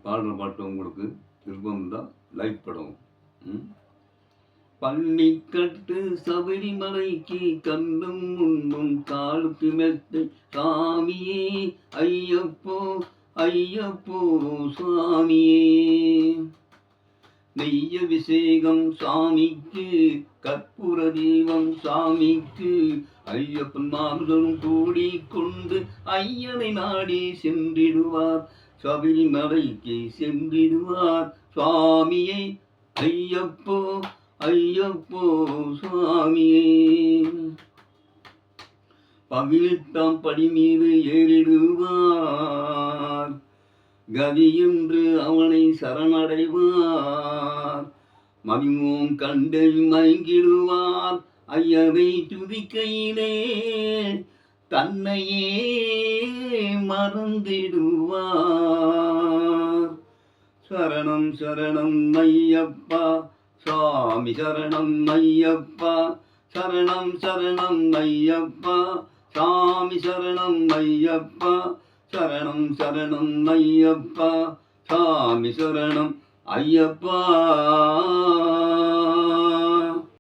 பாடுற பாட்டு உங்களுக்கு விருப்பம் தான் லைக் படவும். பள்ளிக்கட்டு சபரிமலைக்கு கண்ணும் முன்னும் காலுக்கு மெத்தை சாமியே ஐயப்போ ஐயப்போ சாமியே. நெய்யபிஷேகம் சாமிக்கு, கற்பூர தீபம் சாமிக்கு, ஐயப்பன் மார்களும் கூடிக்கொண்டு ஐயனை நாடி சென்றிடுவார், சபரிமலைக்கு சென்றிடுவார் சுவாமியே ஐயப்போ ஐயப்போ சுவாமியே. பகிழ்த்தாம் படி மீது ஏறிடுவார், கதியென்று அவனை சரணடைவார், மதிமோம் கண்டை மயங்கிடுவார், ஐயனை துதிக்கையிலே தன்னையே மறந்திடுவார். சரணம் சரணம் ஐயப்பா சுவாமி சரணம் ஐயப்பா, சரணம் சரணம் ஐயப்பா சாமி சரணம் ஐயப்பா, சரணம் சரணம் ஐயப்பா சாமி சரணம் ஐயப்பா.